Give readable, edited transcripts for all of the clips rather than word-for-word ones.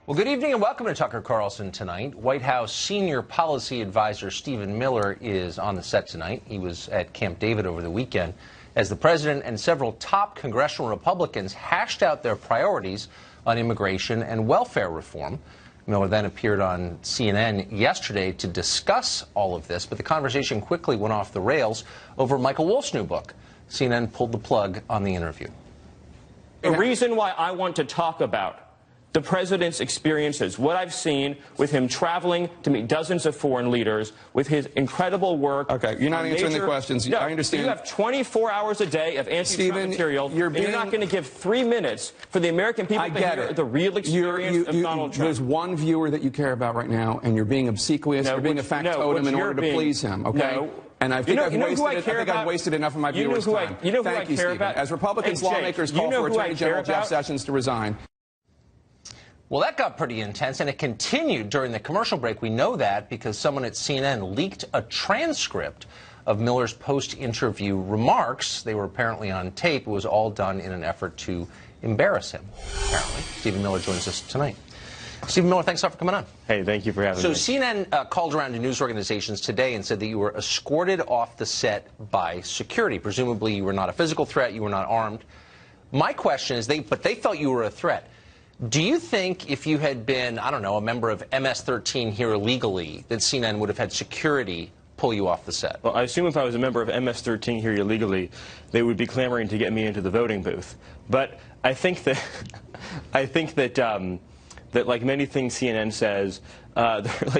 Well, good evening and welcome to Tucker Carlson tonight. White House senior policy advisor Stephen Miller is on the set tonight. He was at Camp David over the weekend as the president and several top congressional Republicans hashed out their priorities on immigration and welfare reform. Miller then appeared on CNN yesterday to discuss all of this, but the conversation quickly went off the rails over Michael Wolff's new book. CNN pulled the plug on the interview. The reason why I want to talk about the president's experiences, what I've seen with him traveling to meet dozens of foreign leaders, with his incredible work. Okay, you're not answering the questions. No, I understand. You have 24 hours a day of anti-Trump material. You're not going to give 3 minutes for the American people to hear the real experience of Donald Trump. There's one viewer that you care about right now, and you're being obsequious. You're being a factotum in order to please him. Okay. No. And I think I've wasted enough of my viewers' time. Thank you, Stephen. As Republicans, lawmakers call for Attorney General Jeff Sessions to resign. Well, that got pretty intense, and it continued during the commercial break. We know that because someone at CNN leaked a transcript of Miller's post-interview remarks. They were apparently on tape. It was all done in an effort to embarrass him, apparently. Stephen Miller joins us tonight. Stephen Miller, thanks a lot for coming on. Hey, thank you for having me. So CNN called around to news organizations today and said that you were escorted off the set by security. Presumably you were not a physical threat, you were not armed. My question is, they felt you were a threat. Do you think if you had been, I don't know, a member of MS-13 here illegally, that CNN would have had security pull you off the set? Well, I assume if I was a member of MS-13 here illegally, they would be clamoring to get me into the voting booth. But I think that, that like many things CNN says,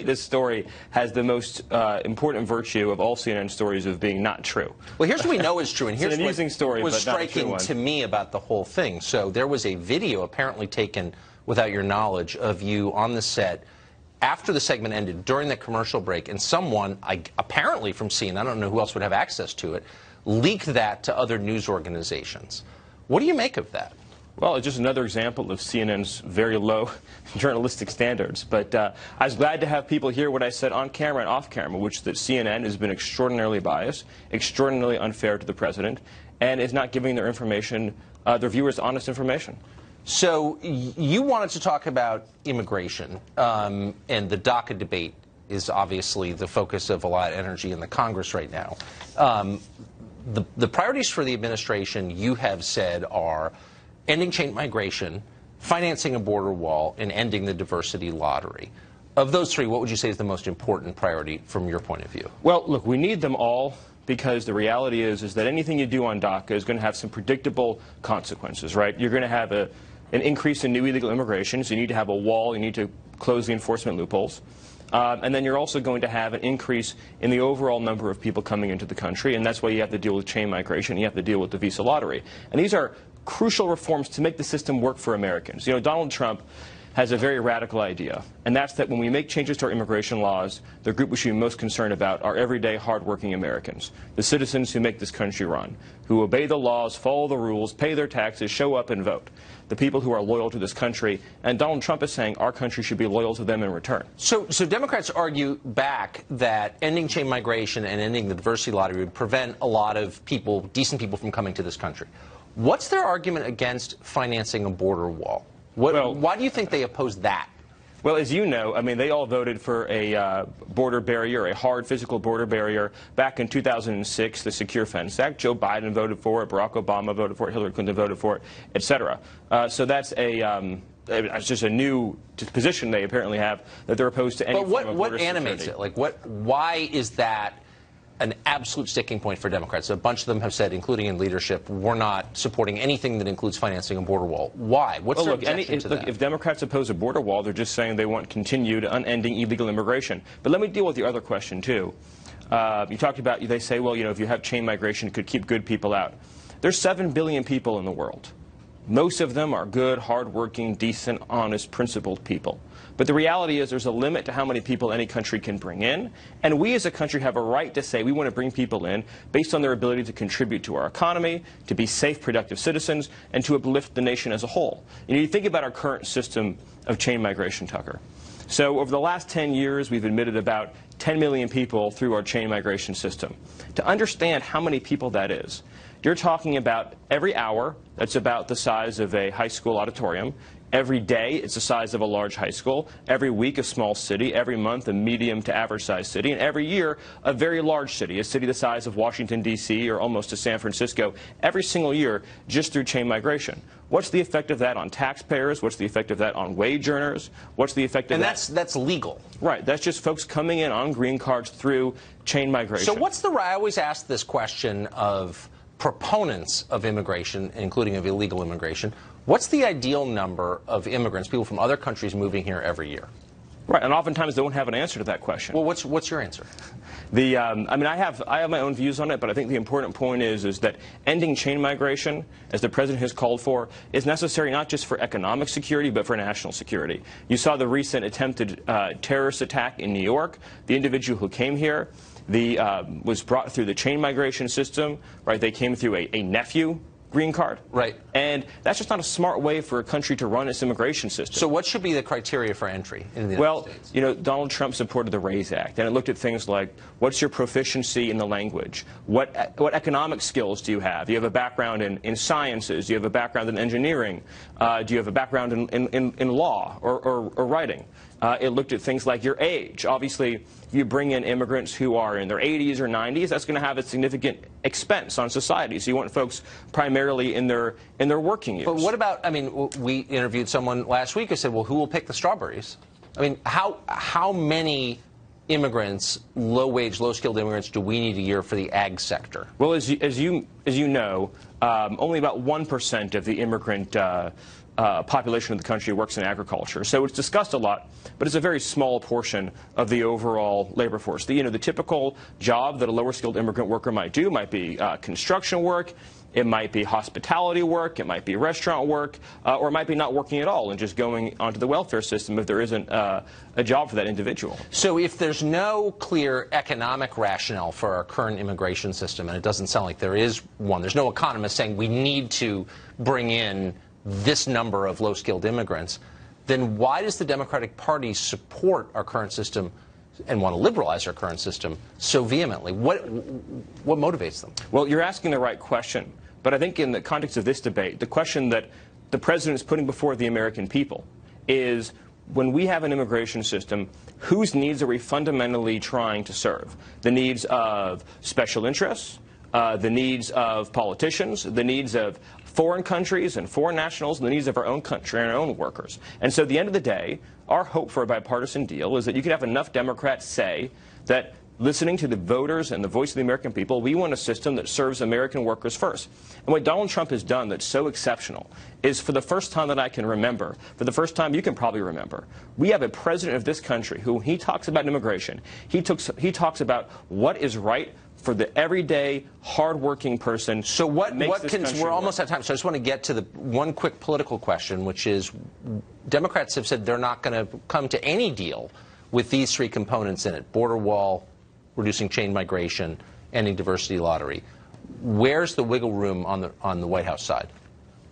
this story has the most important virtue of all CNN stories of being not true. Well, here's what we know is true, and here's an amusing story, what was but not a true striking one. to me about the whole thing. So there was a video apparently taken without your knowledge of you on the set after the segment ended, during the commercial break, and someone, apparently from CNN, I don't know who else would have access to it, leaked that to other news organizations. What do you make of that? Well, it's just another example of CNN's very low journalistic standards. But I was glad to have people hear what I said on camera and off camera, which is that CNN has been extraordinarily biased, extraordinarily unfair to the president, and is not giving their information, their viewers honest information. So you wanted to talk about immigration, and the DACA debate is obviously the focus of a lot of energy in the Congress right now. The priorities for the administration, you have said, are ending chain migration, financing a border wall, and ending the diversity lottery. Of those three, what would you say is the most important priority from your point of view? Well, look, we need them all because the reality is that anything you do on DACA is going to have some predictable consequences, right? You're going to have an increase in new illegal immigration, so you need to have a wall, you need to close the enforcement loopholes. And then you're also going to have an increase in the overall number of people coming into the country, and that's why you have to deal with chain migration, you have to deal with the visa lottery. And these are crucial reforms to make the system work for Americans. You know, Donald Trump has a very radical idea, and that's that when we make changes to our immigration laws, the group we should be most concerned about are everyday, hardworking Americans, the citizens who make this country run, who obey the laws, follow the rules, pay their taxes, show up and vote, the people who are loyal to this country. And Donald Trump is saying our country should be loyal to them in return. So Democrats argue back that ending chain migration and ending the diversity lottery would prevent a lot of people, decent people, from coming to this country. What's their argument against financing a border wall? Why do you think they oppose that? Well, as you know, I mean, they all voted for a border barrier, a hard physical border barrier back in 2006, the Secure Fence Act. Joe Biden voted for it, Barack Obama voted for it, Hillary Clinton voted for it, et cetera. So that's it's just a new position they apparently have, that they're opposed to any form of border security. But what animates it? Like, why is that an absolute sticking point for Democrats? A bunch of them have said, including in leadership, we're not supporting anything that includes financing a border wall. Why? What's their objection to that? If Democrats oppose a border wall, they're just saying they want continued, unending illegal immigration. But let me deal with the other question, too. You talked about, they say, well, you know, if you have chain migration, it could keep good people out. There's 7 billion people in the world. Most of them are good, hardworking, decent, honest, principled people. But the reality is there's a limit to how many people any country can bring in, and we as a country have a right to say we want to bring people in based on their ability to contribute to our economy, to be safe, productive citizens, and to uplift the nation as a whole. You know, you think about our current system of chain migration, Tucker. So over the last 10 years, we've admitted about 10 million people through our chain migration system. To understand how many people that is, you're talking about every hour, that's about the size of a high school auditorium, Every day, it's the size of a large high school. Every week, a small city. Every month, a medium to average sized city. And every year, a very large city, a city the size of Washington, D.C., or almost to San Francisco, every single year, just through chain migration. What's the effect of that on taxpayers? What's the effect of that on wage earners? What's the effect of that? And that's legal. Right. That's just folks coming in on green cards through chain migration. So what's the right? I always ask this question of proponents of immigration, including of illegal immigration. What's the ideal number of immigrants, people from other countries moving here every year? Right, and oftentimes they don't have an answer to that question. Well, what's your answer? I mean, I have my own views on it, but I think the important point is that ending chain migration, as the president has called for, is necessary not just for economic security, but for national security. You saw the recent attempted terrorist attack in New York. The individual who came here was brought through the chain migration system. Right, they came through a nephew green card. Right. And that's just not a smart way for a country to run its immigration system. So what should be the criteria for entry in the United States? Well, you know, Donald Trump supported the RAISE Act, and it looked at things like, what's your proficiency in the language? What economic skills do you have? Do you have a background in sciences? Do you have a background in engineering? Do you have a background in law or writing? It looked at things like your age. Obviously, if you bring in immigrants who are in their 80s or 90s, that's going to have a significant expense on society. So you want folks primarily in their working years. But what about, I mean, we interviewed someone last week who said, well, who will pick the strawberries? I mean, how many immigrants, low-wage, low-skilled immigrants, do we need a year for the ag sector? Well, as you know, only about 1% of the immigrant population of the country works in agriculture. So it's discussed a lot, but it's a very small portion of the overall labor force. The typical job that a lower skilled immigrant worker might do might be construction work, it might be hospitality work, it might be restaurant work, or it might be not working at all and just going onto the welfare system if there isn't a job for that individual. So if there's no clear economic rationale for our current immigration system, and it doesn't sound like there is one, there's no economist saying we need to bring in this number of low-skilled immigrants, then why does the Democratic Party support our current system and want to liberalize our current system so vehemently? What motivates them? Well, you're asking the right question. But I think in the context of this debate, the question that the president is putting before the American people is, when we have an immigration system, whose needs are we fundamentally trying to serve? The needs of special interests, the needs of politicians, the needs of foreign countries and foreign nationals, and the needs of our own country and our own workers. And so at the end of the day, our hope for a bipartisan deal is that you could have enough Democrats say that, listening to the voters and the voice of the American people, we want a system that serves American workers first. And what Donald Trump has done that's so exceptional is, for the first time that I can remember, for the first time you can probably remember, we have a president of this country who, when he talks about immigration, he talks about what is right for the everyday, hard-working person. So we're almost out of time, so I just want to get to the one quick political question, which is, Democrats have said they're not going to come to any deal with these three components in it: border wall, reducing chain migration, ending diversity lottery. Where's the wiggle room on the White House side?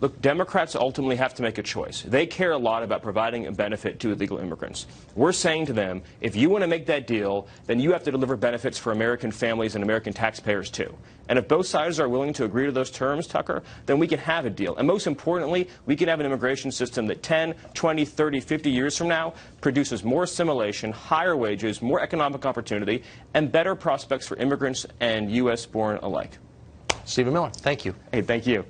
Look, Democrats ultimately have to make a choice. They care a lot about providing a benefit to illegal immigrants. We're saying to them, if you want to make that deal, then you have to deliver benefits for American families and American taxpayers too. And if both sides are willing to agree to those terms, Tucker, then we can have a deal. And most importantly, we can have an immigration system that 10, 20, 30, 50 years from now produces more assimilation, higher wages, more economic opportunity, and better prospects for immigrants and U.S.-born alike. Stephen Miller, thank you. Hey, thank you.